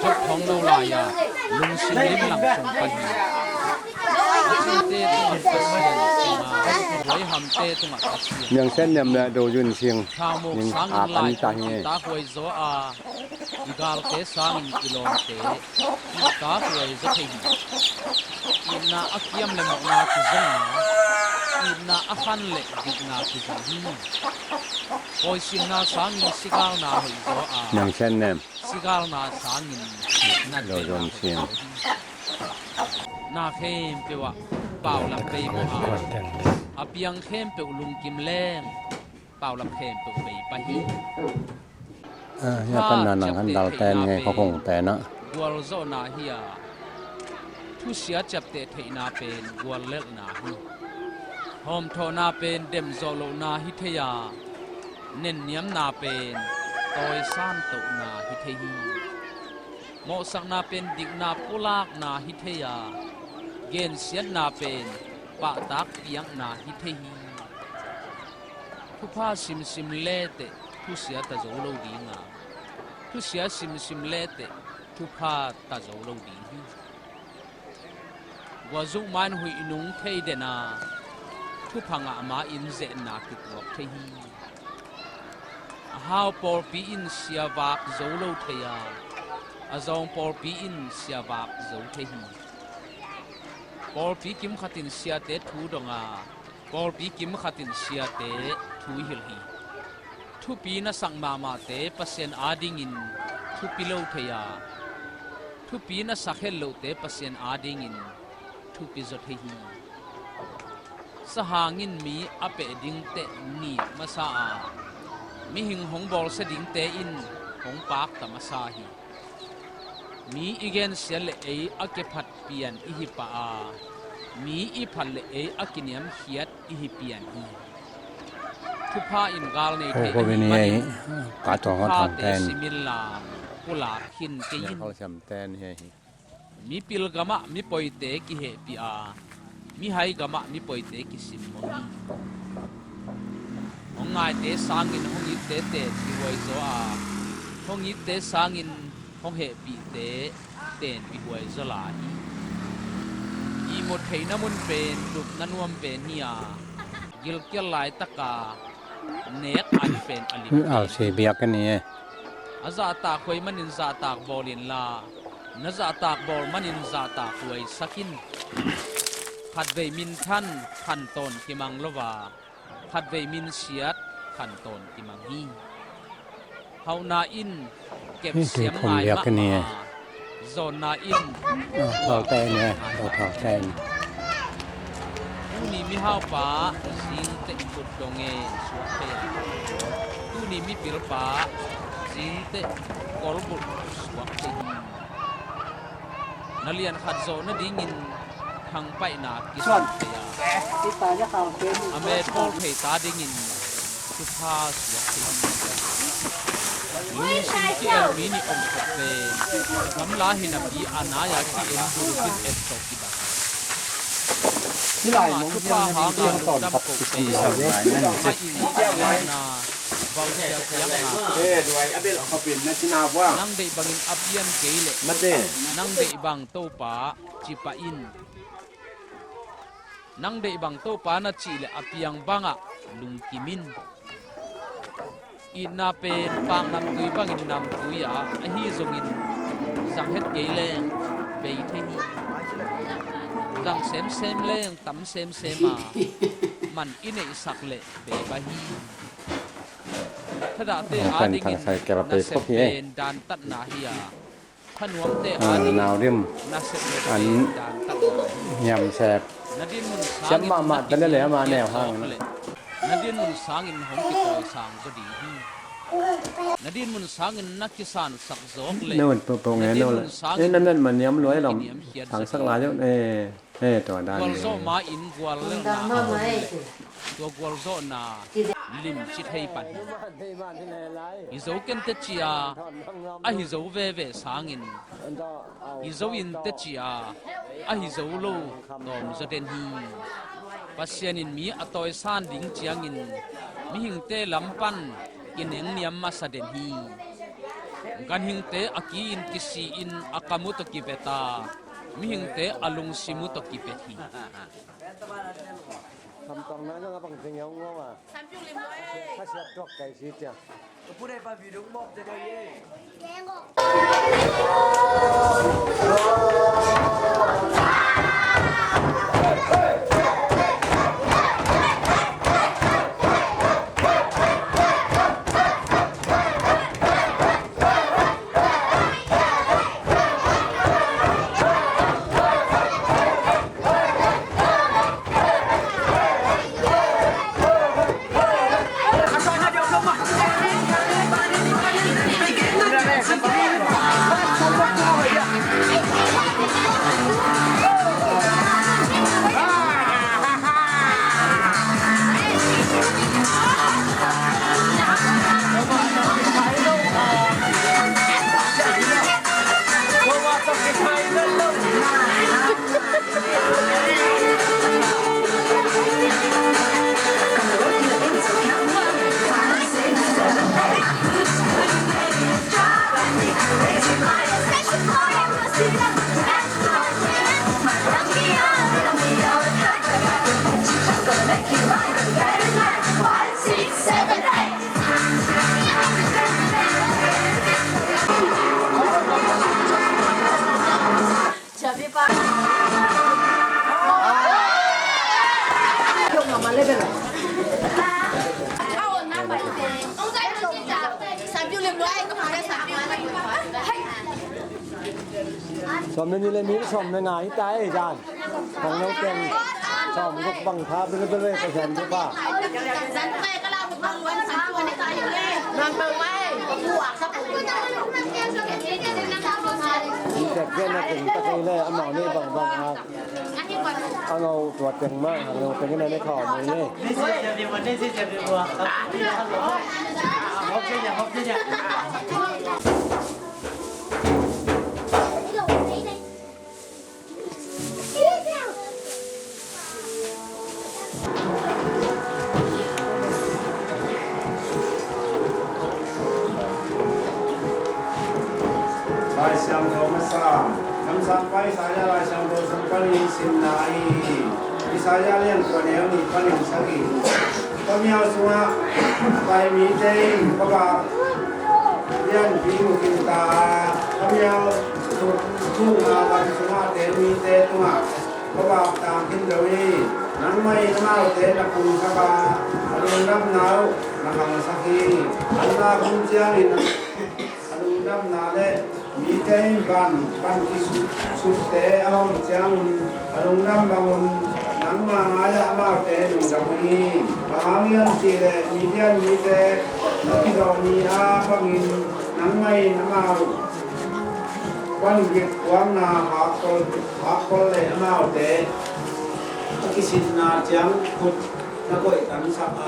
จบของเราลายาลุงสิงลิมหลังสงปันจีเต้ตุงปัสเซียนสิมาไว้หำเต้ตุงปัสเซียน miếng sen nhầm là đồ duyên xiềng ข้าวหมก nhưng สัง à ลาย ăn ตา ta nghe หวยโซอาอีกาลเตสังกิโลเตอีตาหวยโซเทหิอินนาอักยมเลมอกนาคิซงอินนาอัคันเลดิกนาคิซงหิโอยสินนาสังอินสิกาลนาหวยโซอา miếng sen nèm สิกาลนาสังอินนั่น đồ duyên xiềng นาเข้มเปวะเป่าลำเปย์โมอาอาเปียงเข้มเปวลุงกิมแรงเป่าลำเข้มเปวไปปะฮี nhà tân là nàng hắn đào tên nghe có cùng tên á กัวโซนาเฮียทุเสียจับเตะเทนาเป็นกัวเล็กนาฮีหอมโทนาเป็นเดมโซโลนาฮิเทียเน้นเนียมนาเป็นตอยซานโตนาฮิเทียโมสักนาเป็นดิกนาปุลากนาฮิเทียเกณฑ์เสียนาเป็นปะตักเปียงนาฮิเทียทุพาซิมซิมเลเตทุเสียตะโจโลดีงาทุเสียซิมซิมเลเตทุพาตะโจโลดีฮีวาซุมันหุยนุงเทเดนาทุพังอามาอินเจนาคิดวกเทฮีฮาวปอลปีอินเสียวากโจโลเทียอาจงปอลปีอินเสียวากโจเทฮีปอลปีกิมขัดินเสียเตทูดงาปอลปีกิมขัดินเสียเตทูฮิลฮีทุปีน่ะสังมาเตเปอร์เซ็นต์อาดิงินทุปีโลเทียทุปีน่ะสักเฮลโลเตเปอร์เซ็นต์อาดิงินทุปีจดเฮีสหางินมีอเปดิงเตนีมาซามีหิงหงบอลเสดิงเตอินหงปากตมาซาฮีมีอีเกนเสียเลเออเกพัดเปียนอิฮิปามีอีพันเลเออกินยมเฮียดอิฮิเปียนฮีทุพาอินกาลในเท cô bên này cả trò họ thằng เต tên ซิมิลลากุลาขินเกยิน เขาจำtên hay มีปิลกามะมีปอยเตกิเฮปิอามีไฮกามะมีปอยเตกิสิมมงหงง่ายเตสังอินหงยิเตเตที่ไว้โซอาหงยิเตสังอินหงเฮปิเตเตนปิไว้โซลาฮีอีหมดเทนมุนเป็นลุกนันวมเป็นเฮียกิลเกลไลตะกาเนกอันเป็นอลิ ảo xì biếc cái này อาซาตากหวยมันอินซาตากบอลินลานาซาตากบอลมันอินซาตากหวยสักินขัดเวมินทันขันตอนกิมังลวาขัดเวมินเสียดขันตอนกิมังฮีเฮานาอินเก็บเสียงไม้มากมาโซนนาอิน thọ tên nè đồ thọ tên ตู้นี้มีห้าวป้าสิงเตกุดดงเงสวกเทียตู้นี้มีปิลป้าสิงเตกอลบุตสวกเทียนัเรียนขัดโซนดิ่งินทางไปนากิสเทียอเมริกาเพตาดิ่งินสุภาสวกเทียลุงสิงเกลมินิอมขัดเวกำลาหินับยีอานายาคีเอ็นดูกินเอ็นโตกิบา ที่ไหลมงคลยังมีเรื่องต่อกับสิ่งเหล่านี้นั่นสิด้วยอเบลเขาเป็นนักนาว่า nang de bangin apian keile มัดเด้ nang de bang to pa chipa in nang de bang to pa na chile apiang banga lungkimin ina pen pang nam tui bangin nam tuya a hi zongin sang het keile be theni dang sem sem leng tam sem sem ma man ine sak le be ba hiถ้าเตะอาดิงินน่าเสพเป็นดานตัดนาฮิยาขนวมเตะอาดิงิน nào đêm น่าเสพเป็นดานตัดนา nhằm xẹp นาดินมุนสาง chấm mà tên đấy là mà nẻo hàng นาดินมุนสางินหงกิโตสางก็ดีฮีนาดินมุนสางินนักกิสานสักโจกเลย nên mình bộ nghe đâu là nên mình nhắm lưới lòng thằng sắc lá chứ ê tòa đàn กวลโซมาอินกวลเลนาตัวกวลโซนาลิมชิดให้ปันฮิโซเกนเตจิอาอะฮิโซเวเวสางินฮิโซอินเตจิอาอะฮิโซโลนอมโซเดนฮีปัสเซียนินมีอตอยซานดิงเจียงินมีหิงเตลัมปันกินเองเนียมมาสเดนฮี kan hingte aki in kisi in akamu to kibeta mi hingte alung simu to kipetiทำตรงนั้นก็บังเสียงว่าว่าถ้าเสียบจอกไก่ชีจ้ะผู้ใดปาวีดุงบอกจะได้เย่ สมนี่เลยมีสมในงานที่ใจจานของน้องเก่งสมก็บังคับไปเรื่อยๆไปแทนทุกป่ะสันเตก็เล่าถึงบางวันสันตัวในใจอยู่เลยนอนเปิงไว้หัวสักคนเด็กเล่นนะถึงตะกี้เลยเอาหมอนี่บังครับเอาเราตรวจเก่งมากเราเป็นยังไงในข่าวนี้นี่นี่สิเจ็บดีกว่าครับฮอกเช่น Lai siam do masa nam sam pai saya lai siam do sam kali sin nai di saya lian ko ne ni paling sagi kamiao sunga pai mi te ko ba lian bi mu kin ta kamiao tu ma ban sunga te mi te tu ma ko ba ta kin do ni nang mai ma te na ku ka ba alung nam nau na kang sagi anna kun chiang in alung nam na leมีใจบันที่สุดแต่เอาจังอารมณ์น้ำบางนังมาหายามาแต่ดูดังนี้บางเรื่องที่เลยมีเรื่องมีแต่ที่เรามีอาบังนังไม่น้ำมาวันเก็บวางนาหักคนเลยน้ำมาแต่กิสินนาจังพุทธนักโอยตันสักอา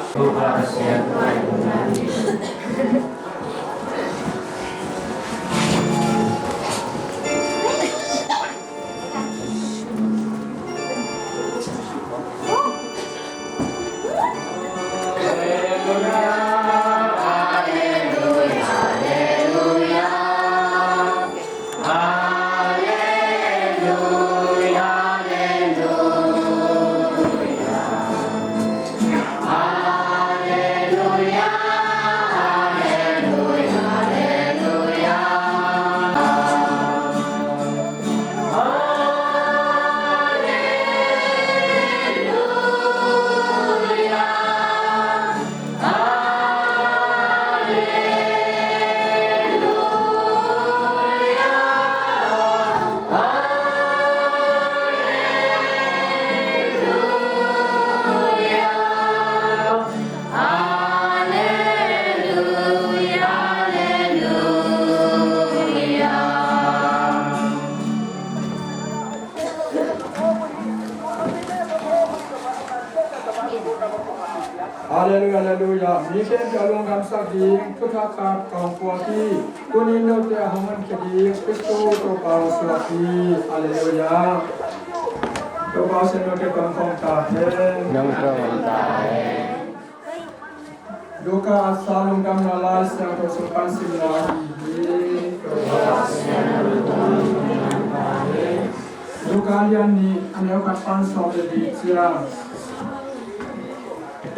Haleluya, haleluya. Mungkin kalau kami sedih, kita akan kumpulkan. Kuning nanti aman kedih, Kristus terbawa suatu. Haleluya. Terbawa senang kita kumpulkan. yang terbaik Doa asal kami nalar yang tersukan silahi. Lukalian ni ano kapan sa di siya.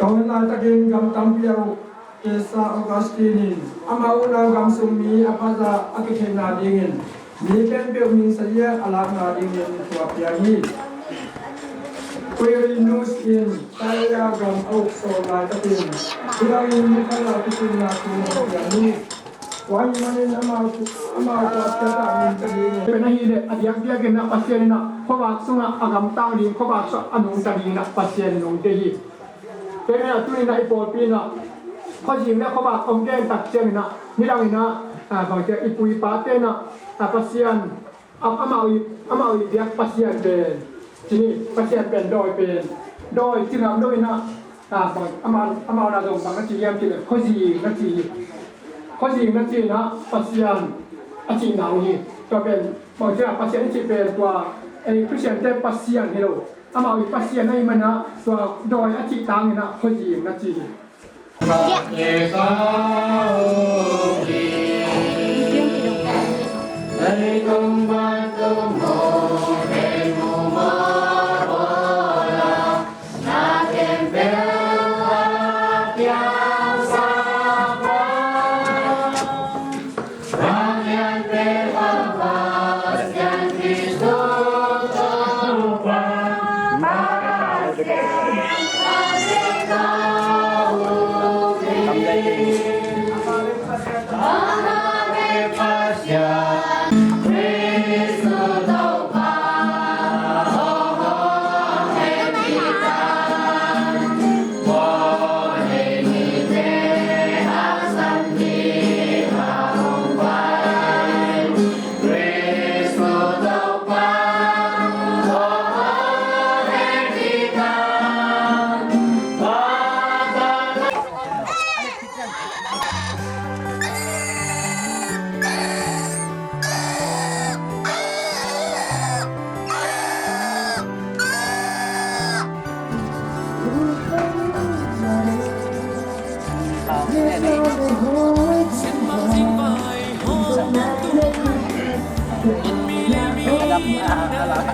Tawin na tagin gam tampiyaw kesa Augustinin. Amauna gam sumi apaza akikhen na dingin. Ni pen pe min saya alak na dingin tua piyahi. Query news in saya gam out so la tagin. Bilangin ni kala kitin na kuno Why manin ama ko kata min tadi penahile adiak dia kena pasien na khobak sunga agam tang din khobak sa anung tadi na pasien nung tehi pena tu ni na ipol pina khojing na khobak om gen tak chen na nilang ina bang te ipui pa te na pasien amawi dia pasien ben sini pasien ben doi tingam doi na bang amal na dong bang na chi yam chi khojing na chiข้อจริงนั่นจริงนะปัสยันอาจริงหนาวนี่ก็เป็นบางทีปัสยันที่เป็นตัวไอ้คริสเตียนแต่ปัสยันที่เราเอามาอีกปัสยันในมันนะตัวโดยอาจริงต่างนี่นะข้อจริงนั่นจริง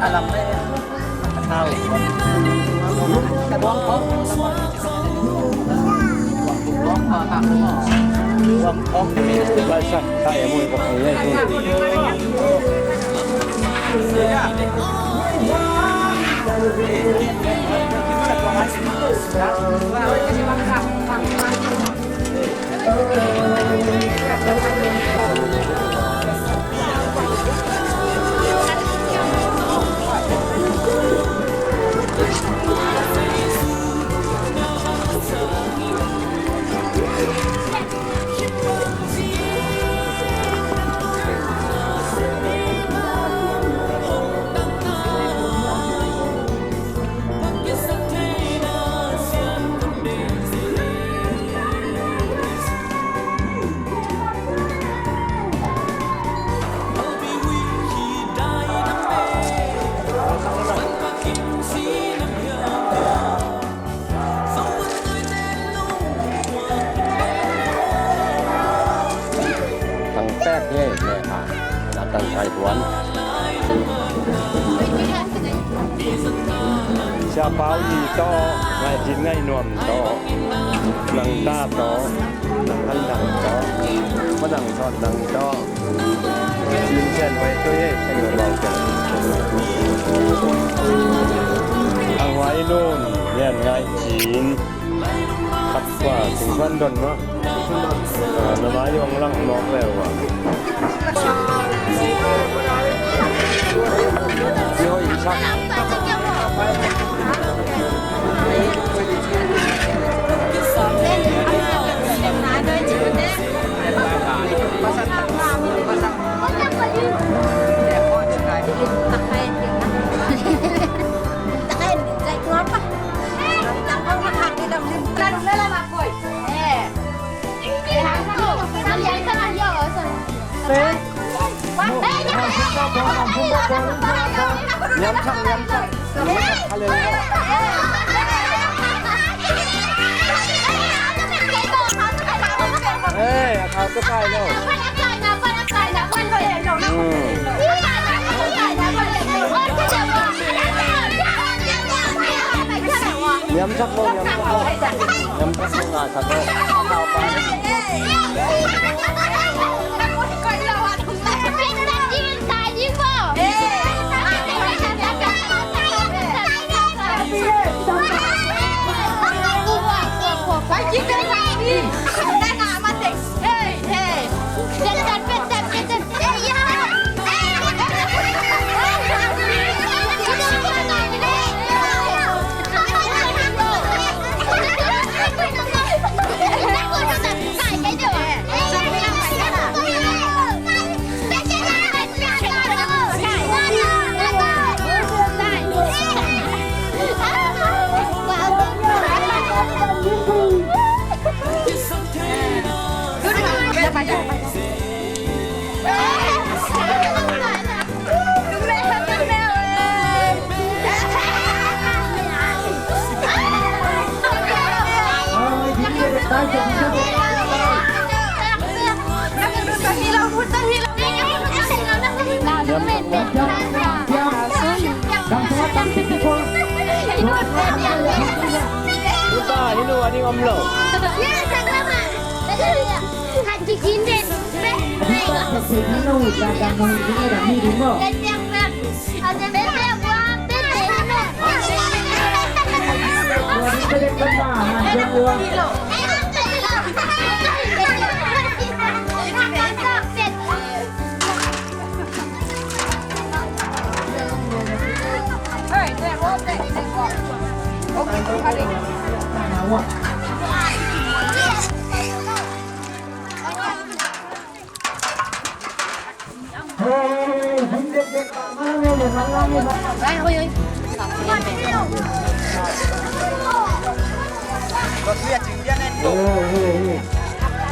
alam na tao kabong ko Balsa, kaya mo ipakaya Siya pao dito, ngay din ngay nuam to, nang ta to, nang handang to, madang son nang to, sin chen way to ye, ay bao chen. Ang way nun, yan ngay chin, kapwa, singkwan don mo, namayong lang mok lewa. Yo isak. Nhắm chặt Ê, thao cứ phải đâu. nhắm chắc không nhắm chắc không là thật đâu nào phải Kita ini ada ngomlo.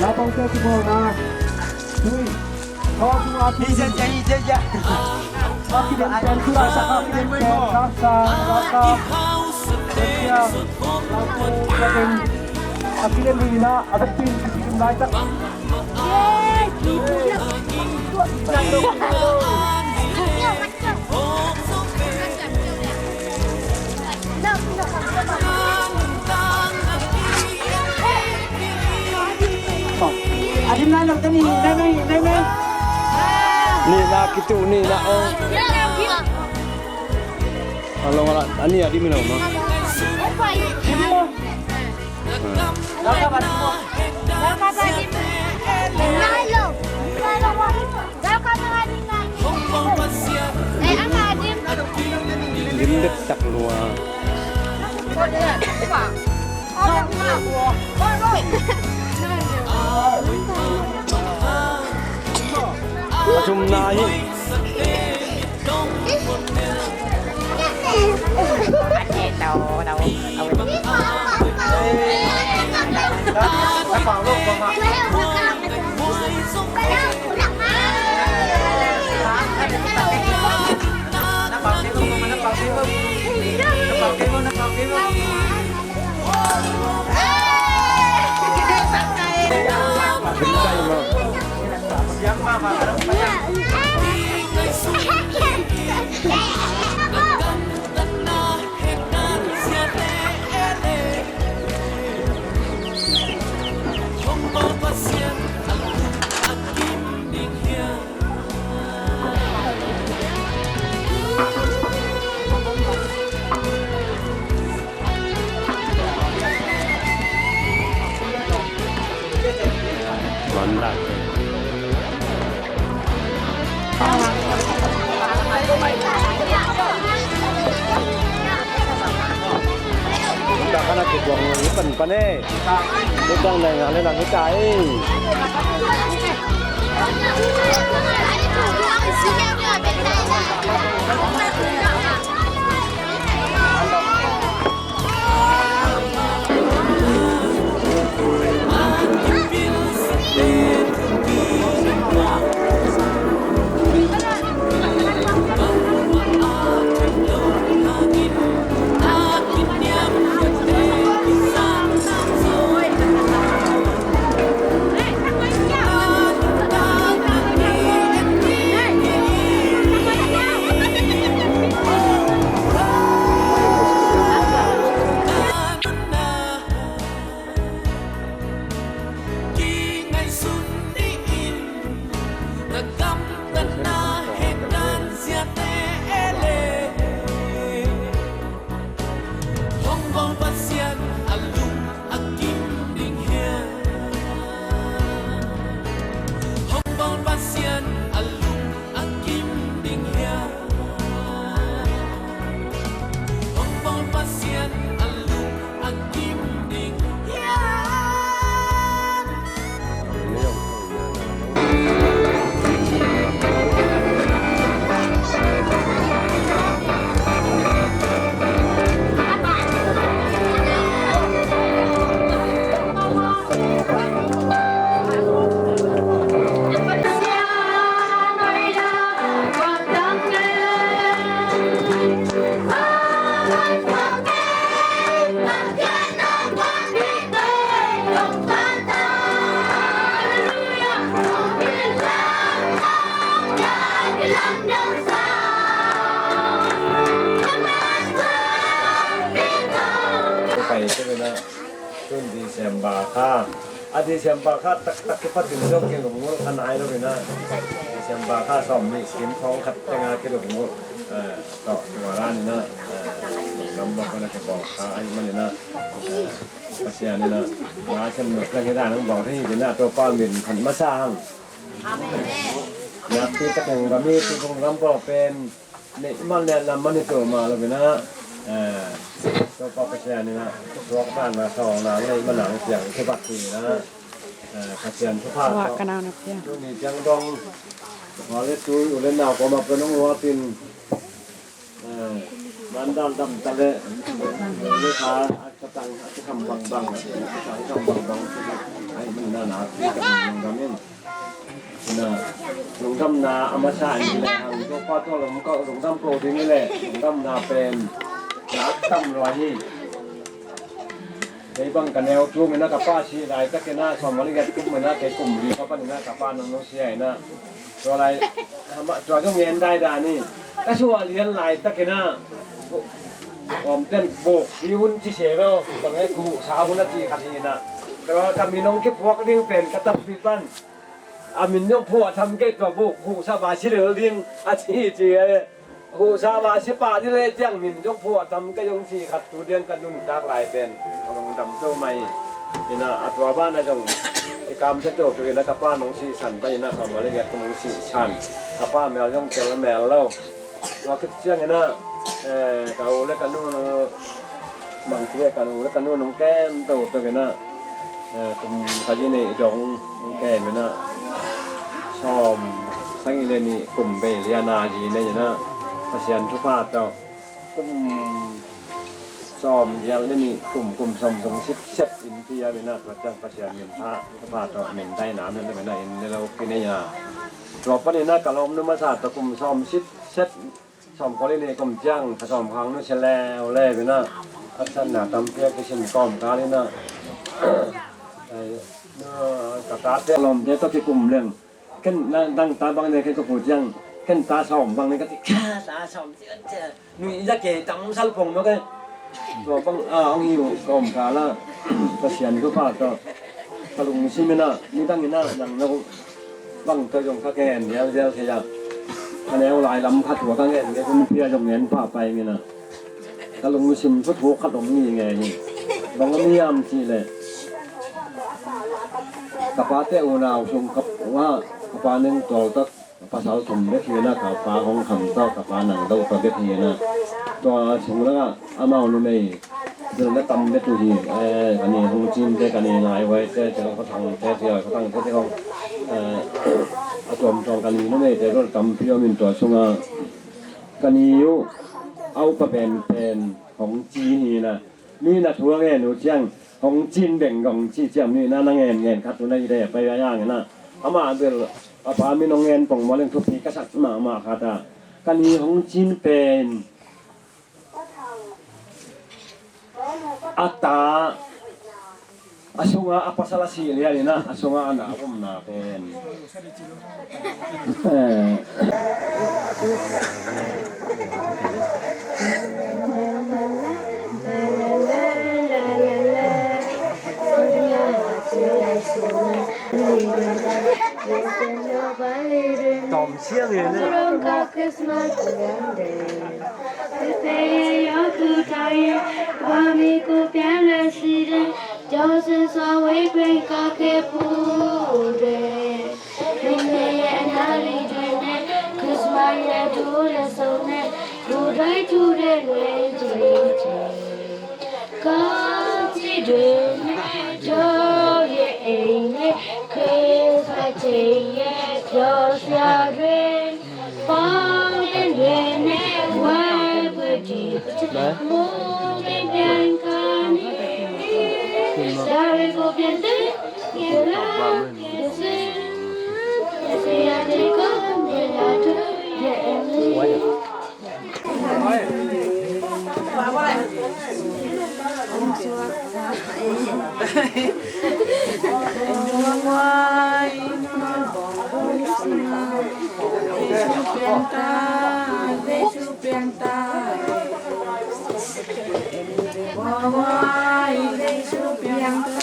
Lapang ke semua na. Tui. Kau semua api. Ija. Api dan suara api dan rasa. Setia. Api dan lina. Ada pin di belakang. Adim na lang tani, nay. Ni nak itu ni nak. Kalau malah ani adi minum mah. Limdek tak luar. Macam naik. Mantap. Kita kan aku buang ini pen-pen kita nengah nengah kita ไปใช่ไหมนะต้นดีเซมบาค่าดีเซมบาค่าตักที่พัดถึงเรื่องเกี่ยวกับงูขนาดนั้นเลยนะดีเซมบาค่าสอบมีสกิมท้องขัดแต่งงานเกี่ยวกับงูต่อหัวร้านนี่นะลำบากนะแกบอกไอ้มันนี่นะภาษานี่นะร้านฉันเมื่อกี้ได้ต้องบอกที่เป็นหน้าตัวป้าหมิ่นขันมาสร้างอยากที่ตะแคงบะมี่ที่คงลำบอกเป็นเนี่ยมันเนี่ยลำมันนี่ตัวมาเลยนะตัวปอกระเชียนี่นะตัวบ้านมาสองหลังเลยมาหลังเสียงที่บักทีนะกระเชียนทุกภาคก็ตัวนี้จังดองพอเล่นตู้อยู่เล่นหนาวก็มาเป็นน้องวัวตินมันดำตะเละลูกค้าจะตั้งจะทำบังจะทำบังไอ้มันหนาที่กับมันนี่นะหลงทำนาอมชานี่แหละทางตัวพ่อตัวหลงก็หลงทำโปรตีนนี่แหละหลงทำนาเป็นนักทำรอยนี่ในบางกันแนวช่วงนั้นกับป้าชีไรก็แค่หน้าสองวันนี้แกกลุ่มมันนะแกกลุ่มดีเขาปั้นหน้ากับป้าน้องเสียนะตัวอะไรตัวต้องเรียนได้ด่านี่ก็ชัวเรียนลายตะแค่หน้าผมเต้นโบกที่หุ่นที่เสียแล้วบางไอ้ครูสาวหุ่นที่ขัดนี่นะแต่ว่าถ้ามีน้องเก็บพวกเลี้ยงเป็นกระตับปีปั้นอามินยกพวกทำเก็บกับโบกครูสบายเฉลี่ยเลี้ยงอาชีพเจี๋ยครูสบายสิป่าที่เลยจ้างมินยกพวกทำก็ยงสีขัดตัวเลี้ยงกันนุ่นจากลายเป็นกำลังดำโซ่ใหม่นี่นะอัตราบ้านนะจงกรรมเช่นตัวตัวแล้วกับป้าน้องสีสันไปนะสองวันเลยกับน้องสีชันกับป้าแมวย่องเจริญแมวเล่าเราคิดเชื่อไงนะเขาเล็กกันนู่นบางทีกันเล็กกันนู่นน้องแก้มตัวกันนะคุณขยี้นี่จงน้องแก้มนะชอบสังเกตนี่กลุ่มเบลียนาจีนี่นะภาษาทุกภาคเจ้ากลุ่มชอบยังนี่กลุ่มสมชิดเช็ดอินเดียนี่นะพระเจ้าภาษาเมียนภาทุกภาคเจ้าเมียนใต้น้ำนั่นเป็นอะไรในเรากินในยาตัวปนินะกะลมนุมาศาสตร์ตะกลุ่มสมชิดเช็ดสมคนนี้กลุ่มจังผสมพังนู่นเชลแล้วเล่ไปนะพัฒนาตามเพียกิชินกอมกาเลยนะกระตาเตี้ยลมเดี๋ยวต้องที่กลุ่มเรื่องขึ้นตั้งตาบางในขึ้นก็พูดจังขึ้นตาสมบางในก็ที่ตาสมเจ้าหนุ่ยจะเกะตั้งสัลพงแล้วก็ตัวบางเอาหิวกอมกาละก็เสียนก็พลาดก็ตะลุงมิชิมินะนี่ตั้งนี่นะอย่างเราบางตัวยงข้าแกนเดี๋ยวเสียคะแนนลายลำขัดหัวข้างเงี้ยเดี๋ยวคุณเพียจงเงินผ้าไปเงี้ยนะถ้าลงมือชิมก็ถูกขัดลงนี่ไงนี่ลองก็มียำทีเลยกับปลาเต้าหนาวชงกับว่ากับปลาหนึ่งตัวตักปลาสาวชมเล็กเฮียนะกับปลาของคำต่อกับปลาหนังตัวเล็กเฮียนะตัวชงแล้วก็อามาโนเมย์เดินแล้วตำเล็กตัวทีอันนี้ฮงจินเด็กอันนี้ลายไว้แต่เขาทำแต่เที่ยวเขาตั้งแต่เขาตัวมองกันนี้นั่นเองแต่ก็ทำเพียวมินตัวช่วงกันนี้เอาประเป็นของจีนนี่นะนี่นะทัวร์เงี้ยหนูเชียงของจีนแบ่งของจีเจียมนี่นะนั่งเงินคัดตัวนี้ได้ไปย่างนะอามาเดือดอาปามีน้องเงินป่องมาเล่นทุบปีกษัตริย์มาคาตากันนี้ของจีนเป็นอัตตาasunga apa salah sih lihat ini nak asunga anak aku menapen Tom siang ya ni. pianta, deixa pianta. Boy, deixa pianta.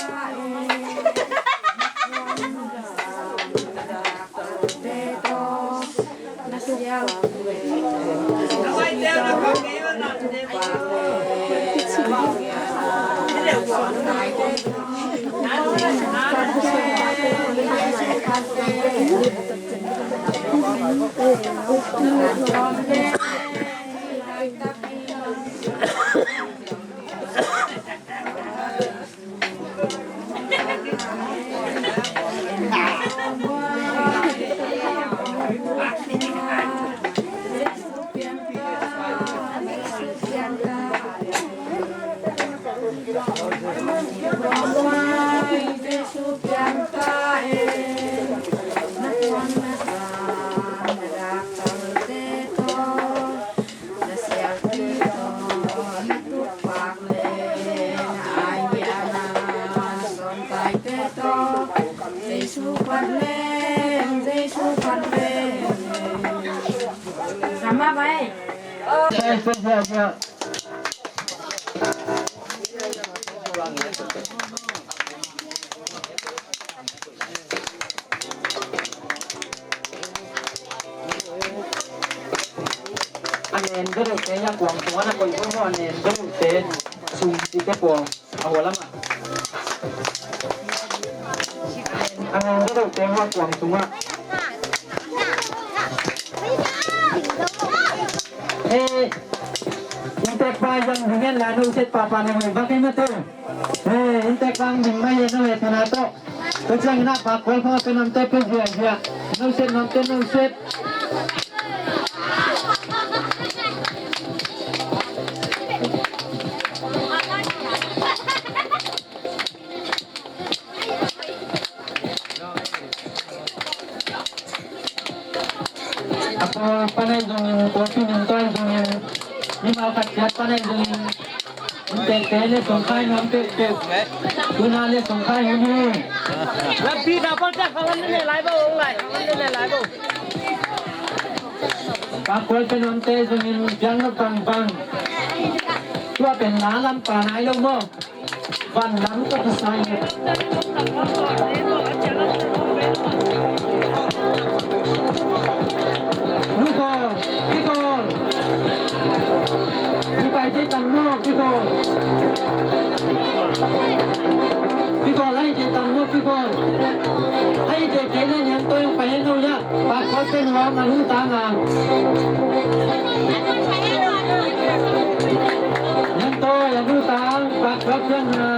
Sama baik. Anen dulu kayaknya kuang semua nak kau ibu anen dulu ten sum tiga kuang awal lama. Anen dulu tengok kuang semua. Intek payang dengan lalu set papa nama bagai macam. Intek pang dengan yang nama thanato. Kecang nak pakol kau penonton penjual. Nuset nonton nuset. Apa panai dengan kopi nonton dengan ni mau kacat panai dengan intek tele songkai nampak tu. Guna le songkai ini. Lebih dapat tak kawan ni live online, kawan ni live. Pakol penonton dengan jangan bang. Tua penalam panai lomo. Van lam tu kesana. Đi tầng nước Pico lấy đi tầng nước Pico hay để thế nên nhận tôi phải hết đâu nhá bà có tên hóa mà lưu ta à nhận tôi là lưu ta bà có tên à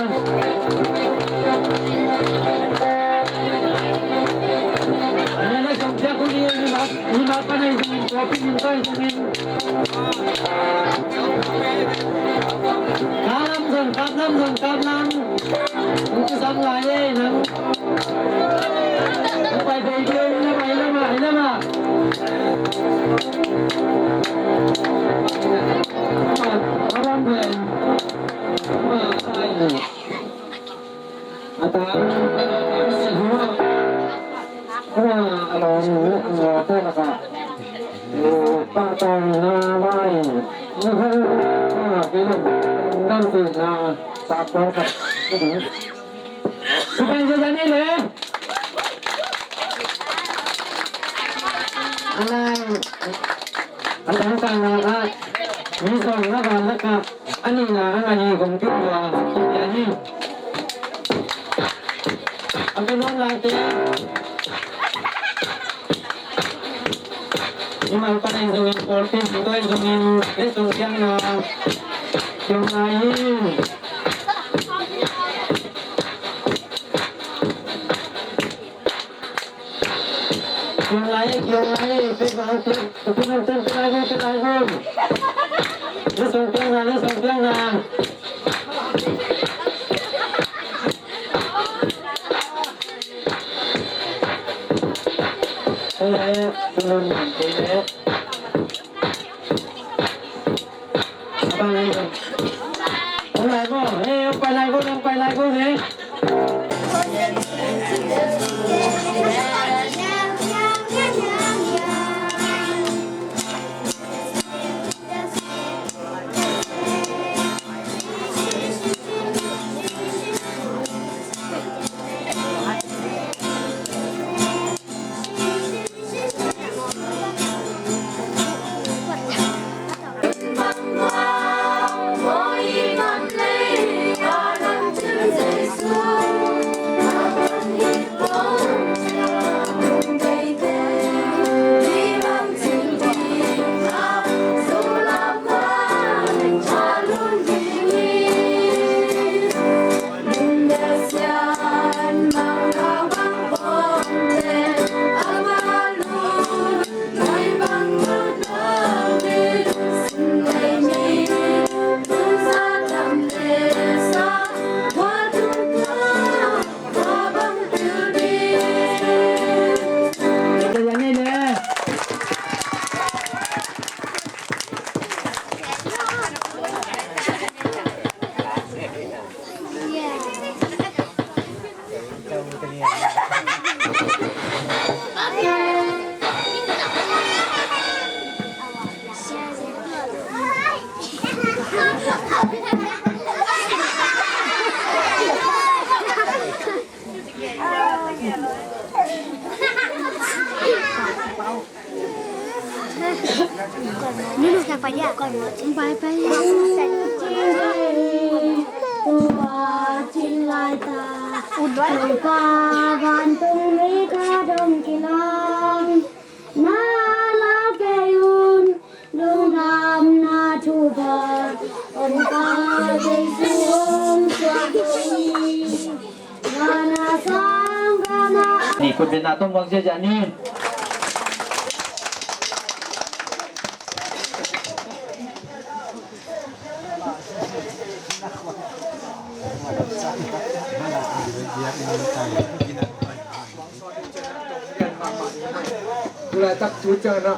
nên là trong xe của đi nhưng mà cái này thì có cái nhìn tôi thì mình Cáp năm Itu sang lain Sampai video lama Orang ben Atau semua nanti na sapor ka bukan jadi le anak kan na ni song na kan ka ani na ani kong tu wa yani ambil non lagi ini mau panen dengan polpin itu dengan itu yang lain Nunu sa paya kon bye bye. Chin lai ta. Udwai pa van tung ri ka dong kilang. Na la ke yun lung nam na chu ba. On ka de suong swa hi. Na sang na นี่คุณเป็นนาต้องวังเสียจานี่ ดูแลตักจูเจอนะ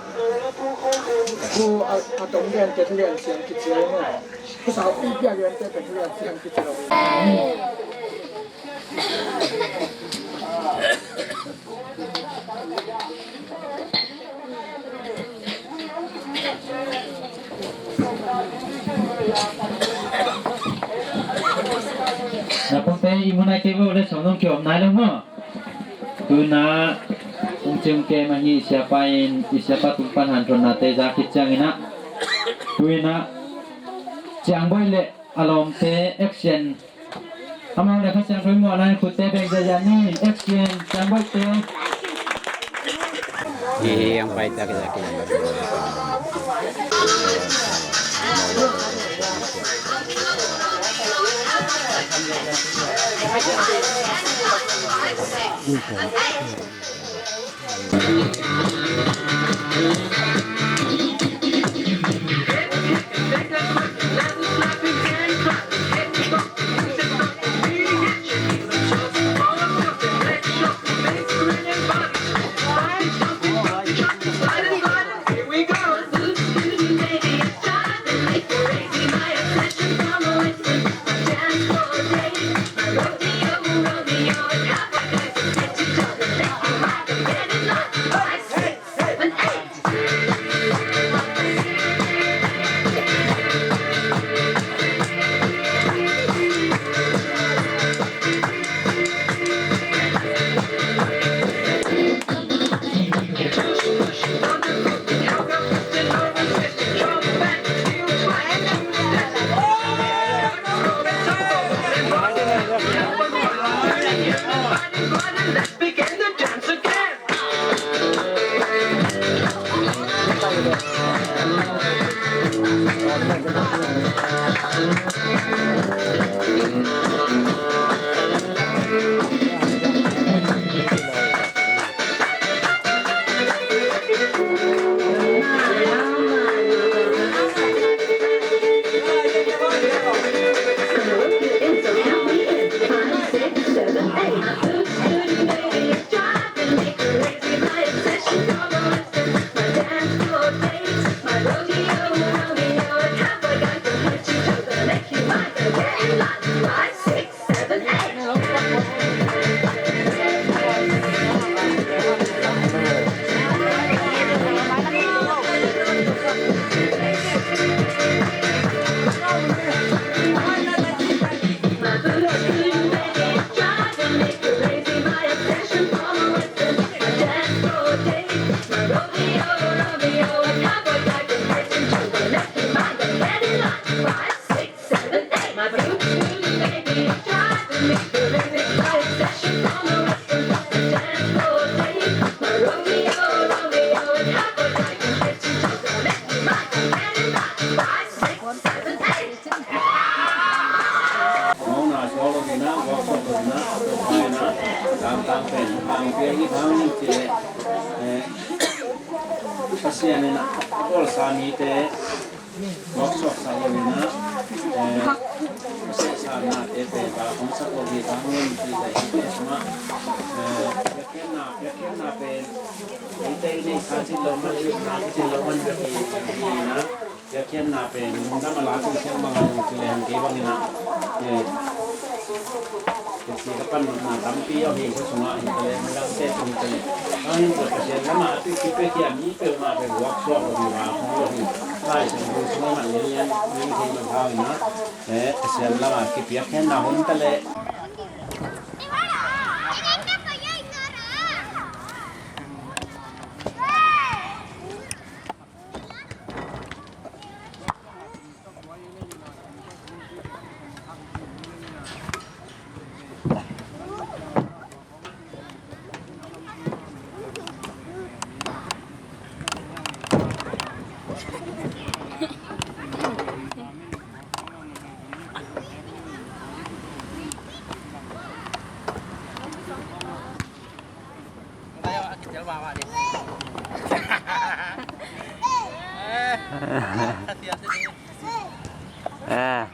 กูเอาตรงเรียนเจ็ดเรียนเสียงกิจเสียงเนี่ยภาษาอีกอย่างเรียนเจ็ดเป็นเรียนเสียงกิจเสียง นะพวกเตยอิมุนัยเก็บไว้เลยสองน้องเกี่ยวนายแล้วมั้งคือนะองค์จึงเกมาฮีเสียไปอิเสียปตุปันหันตรนาเตจากิจจังนะคือนะจังบ่อยเลยอารมณ์เตแอคชั่นทำเอาเลยเขาจังช่วยมั่วนั่นคุณเตเป็นใจยันนี่แอคชั่นจังบ่อยเต yang baik tak kita. À.